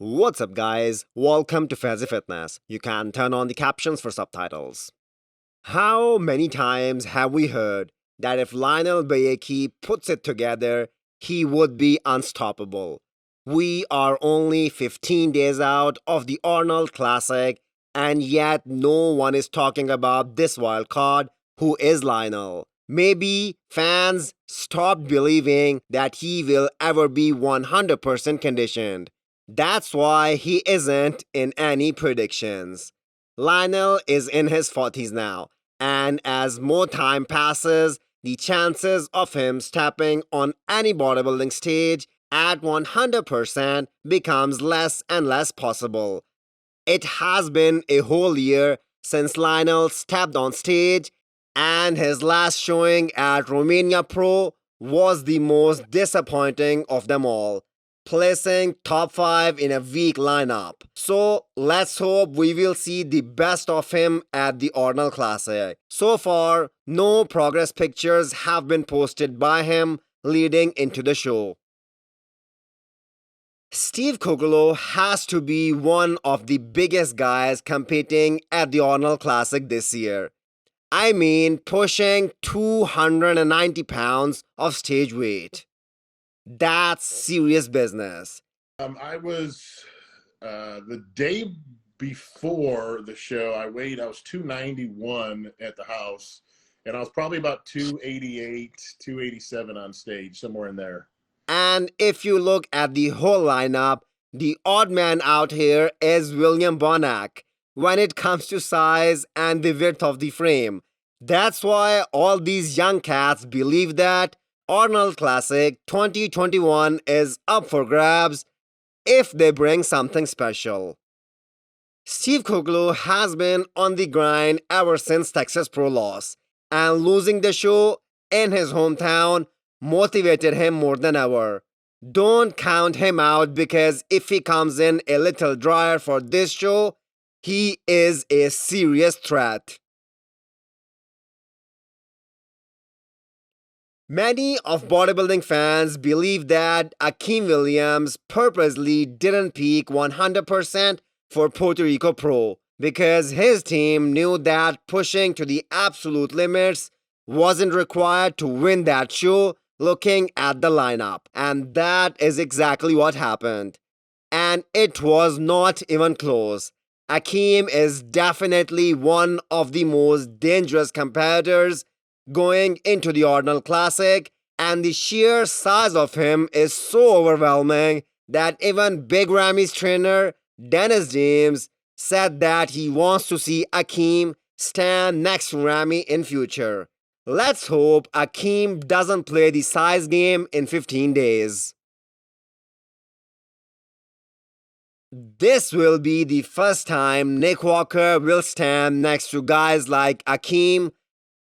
What's up, guys? Welcome to Fazi Fitness. You can turn on the captions for subtitles. How many times have we heard that if Lionel Beyeke puts it together, he would be unstoppable? We are only 15 days out of the Arnold Classic, and yet no one is talking about this wild card who is Lionel. Maybe fans stopped believing that he will ever be 100% conditioned. That's why he isn't in any predictions. Lionel is in his 40s now, and as more time passes, the chances of him stepping on any bodybuilding stage at 100% becomes less and less possible. It has been a whole year since Lionel stepped on stage, and his last showing at Romania Pro was the most disappointing of them all, placing top 5 in a weak lineup. So let's hope we will see the best of him at the Arnold Classic. So far, no progress pictures have been posted by him leading into the show. Steve Kuclo has to be one of the biggest guys competing at the Arnold Classic this year. I mean, pushing 290 pounds of stage weight. That's serious business. I was the day before the show, I was 291 at the house, and I was probably about 288, 287 on stage, somewhere in there. And if you look at the whole lineup, the odd man out here is William Bonac when it comes to size and the width of the frame. That's why all these young cats believe that Arnold Classic 2021 is up for grabs if they bring something special. Steve Kuclo has been on the grind ever since Texas Pro loss, and losing the show in his hometown motivated him more than ever. Don't count him out, because if he comes in a little drier for this show, he is a serious threat. Many of bodybuilding fans believe that Akim Williams purposely didn't peak 100% for Puerto Rico Pro because his team knew that pushing to the absolute limits wasn't required to win that show, looking at the lineup. And that is exactly what happened. And it was not even close. Akim is definitely one of the most dangerous competitors going into the Arnold Classic, and the sheer size of him is so overwhelming that even Big Ramy's trainer, Dennis James, said that he wants to see Akim stand next to Ramy in future. Let's hope Akim doesn't play the size game in 15 days. This will be the first time Nick Walker will stand next to guys like Akim,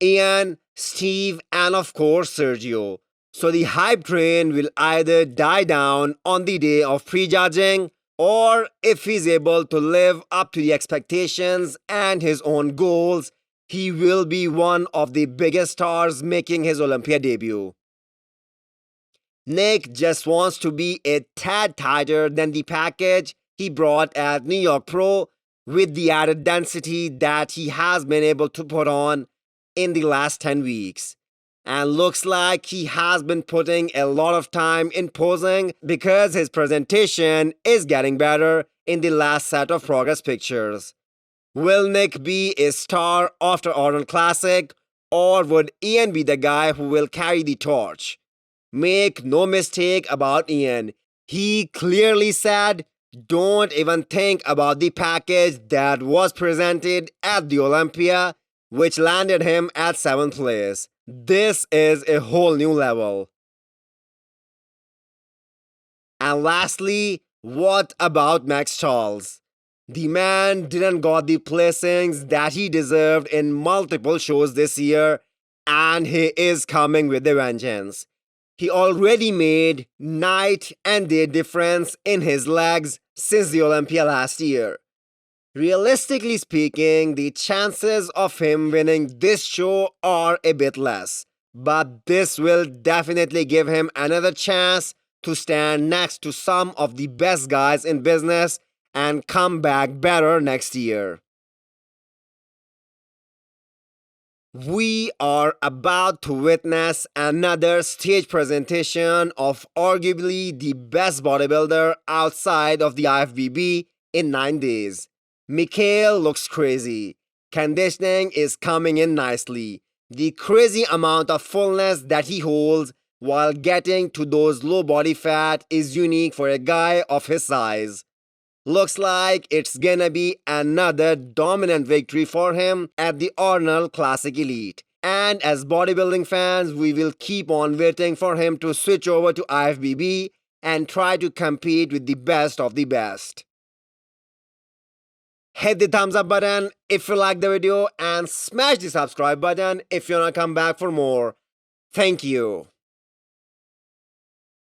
Iain, Steve, and of course Sergio. So the hype train will either die down on the day of prejudging, or if he's able to live up to the expectations and his own goals, he will be one of the biggest stars making his Olympia debut. Nick just wants to be a tad tighter than the package he brought at New York Pro, with the added density that he has been able to put on in the last 10 weeks. And looks like he has been putting a lot of time in posing because his presentation is getting better in the last set of progress pictures. Will Nick be a star after Arnold Classic, or would Iain be the guy who will carry the torch? Make no mistake about Iain. He clearly said, don't even think about the package that was presented at the Olympia, which landed him at 7th place. This is a whole new level. And lastly, what about Maxx Charles? The man didn't got the placings that he deserved in multiple shows this year, and he is coming with a vengeance. He already made night and day difference in his legs since the Olympia last year. Realistically speaking, the chances of him winning this show are a bit less, but this will definitely give him another chance to stand next to some of the best guys in business and come back better next year. We are about to witness another stage presentation of arguably the best bodybuilder outside of the IFBB in 9 days. Michal looks crazy. Conditioning is coming in nicely. The crazy amount of fullness that he holds while getting to those low body fat is unique for a guy of his size. Looks like it's gonna be another dominant victory for him at the Arnold Classic Elite. And as bodybuilding fans, we will keep on waiting for him to switch over to IFBB and try to compete with the best of the best. Hit the thumbs up button if you like the video and smash the subscribe button if you wanna come back for more. Thank you.